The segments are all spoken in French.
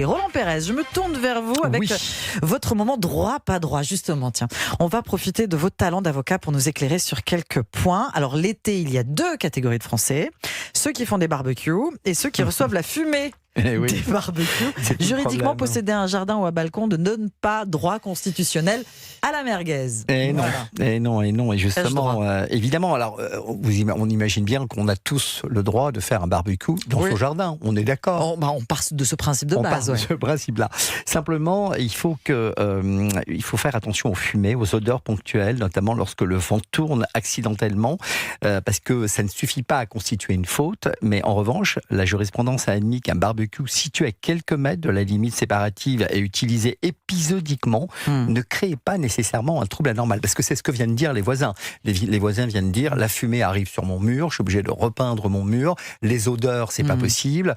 Et Roland Pérez, je me tourne vers vous avec votre moment droit, pas droit. Justement, tiens, on va profiter de votre talent d'avocat pour nous éclairer sur quelques points. Alors l'été, il y a 2 catégories de Français. Ceux qui font des barbecues et ceux qui reçoivent la fumée des barbecues. Juridiquement, posséder un jardin ou un balcon ne donne pas droit constitutionnel à la merguez. Et non. Et justement, évidemment, alors, on imagine bien qu'on a tous le droit de faire un barbecue dans son jardin. On est d'accord. On part de ce principe de base. On part de ce principe-là. Simplement, il faut faire attention aux fumées, aux odeurs ponctuelles, notamment lorsque le vent tourne accidentellement, parce que ça ne suffit pas à constituer une faute, mais en revanche, la jurisprudence a admis qu'un barbecue situé à quelques mètres de la limite séparative et utilisé épisodiquement ne crée pas nécessairement un trouble anormal. Parce que c'est ce que viennent dire les voisins. Les voisins viennent dire, la fumée arrive sur mon mur, je suis obligé de repeindre mon mur, les odeurs, c'est pas possible.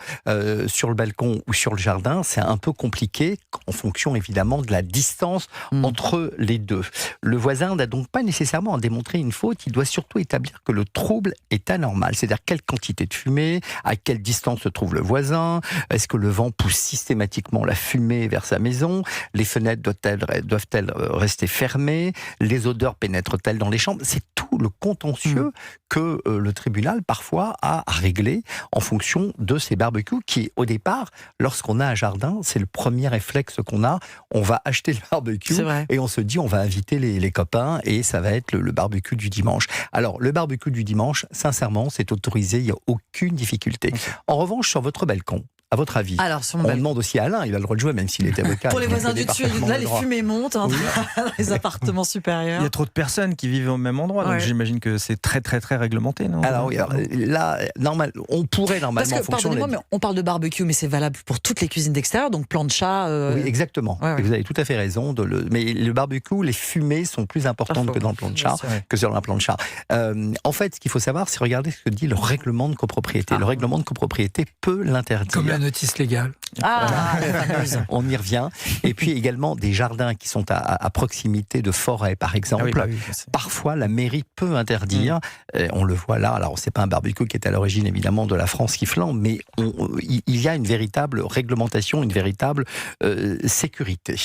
Sur le balcon ou sur le jardin, c'est un peu compliqué, en fonction évidemment de la distance entre les deux. Le voisin n'a donc pas nécessairement à démontrer une faute, il doit surtout établir que le trouble est anormal. C'est-à-dire quelle quantité de fumée, à quelle distance se trouve le voisin, est-ce que le vent pousse systématiquement la fumée vers sa maison, les fenêtres doivent-elles rester fermées, les odeurs pénètrent-elles dans les chambres. C'est tout le contentieux que le tribunal parfois a à régler en fonction de ces barbecues qui, au départ, lorsqu'on a un jardin, c'est le premier réflexe qu'on a. On va acheter le barbecue et on se dit on va inviter les copains et ça va être le barbecue du dimanche. Alors, le barbecue du dimanche, sincèrement, c'est autorisé, il n'y a aucune difficulté. En revanche, sur votre balcon, à votre avis, on demande aussi à Alain, il a le droit de jouer même s'il est avocat. Pour les voisins du dessus, là les fumées montent dans les appartements supérieurs. Il y a trop de personnes qui vivent au même endroit, donc j'imagine que c'est très réglementé, non ? Alors là, on pourrait normalement... Parce que, pardonnez-moi, mais on parle de barbecue, mais c'est valable pour toutes les cuisines d'extérieur, donc plancha... Oui, exactement. Vous avez tout à fait raison. Mais le barbecue, les fumées sont plus importantes que dans le plancha, que sur un plancha. En fait, ce qu'il faut savoir, c'est regarder ce que dit le règlement de copropriété. Le règlement de copropriété peut l'interdire. Comme la notice légale. On y revient. Et puis également des jardins qui sont à proximité de forêts, par exemple. Parfois, la mairie peut interdire. On le voit là. Alors, c'est pas un barbecue qui est à l'origine, évidemment, de la France qui flambe, mais il y a une véritable réglementation, une véritable sécurité.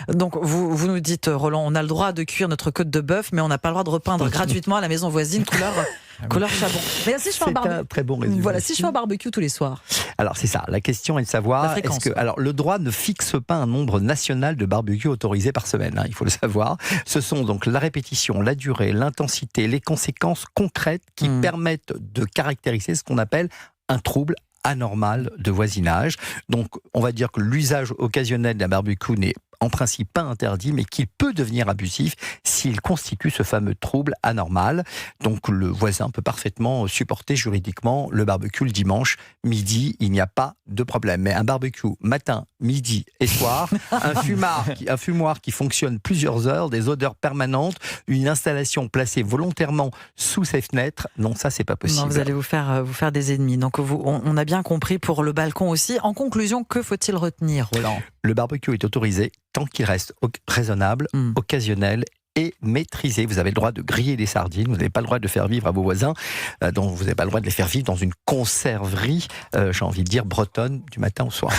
Donc vous nous dites, Roland, on a le droit de cuire notre côte de bœuf, mais on n'a pas le droit de repeindre gratuitement à la maison voisine couleur charbon. Mais si je fais un très bon résumé. Voilà, si je fais un barbecue tous les soirs. Alors c'est ça, la question est de savoir, alors le droit ne fixe pas un nombre national de barbecues autorisés par semaine, il faut le savoir. Ce sont donc la répétition, la durée, l'intensité, les conséquences concrètes qui permettent de caractériser ce qu'on appelle un trouble anormal de voisinage. Donc on va dire que l'usage occasionnel d'un barbecue n'est en principe pas interdit, mais qu'il peut devenir abusif s'il constitue ce fameux trouble anormal. Donc le voisin peut parfaitement supporter juridiquement le barbecue le dimanche, midi, il n'y a pas de problème. Mais un barbecue matin, midi et soir, un fumoir qui fonctionne plusieurs heures, des odeurs permanentes, une installation placée volontairement sous ses fenêtres, non, ça c'est pas possible. Non, vous allez vous faire des ennemis. Donc on a bien compris pour le balcon aussi. En conclusion, que faut-il retenir, Roland ? Le barbecue est autorisé tant qu'il reste raisonnable, occasionnel et maîtrisé. Vous avez le droit de griller des sardines, vous n'avez pas le droit de faire vivre à vos voisins, donc vous n'avez pas le droit de les faire vivre dans une conserverie, j'ai envie de dire bretonne, du matin au soir.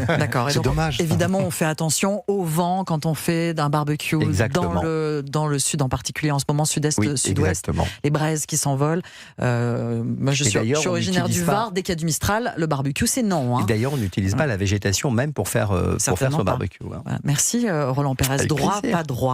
D'accord. C'est dommage. Évidemment, on fait attention au vent quand on fait d'un barbecue dans le sud en particulier, en ce moment sud-est, sud-ouest, exactement. Les braises qui s'envolent. Moi, je suis originaire du Var, dès qu'il y a du Mistral, le barbecue c'est non. Et d'ailleurs, on n'utilise pas la végétation même pour faire son barbecue. Merci Roland Pérez, droit, pas droit.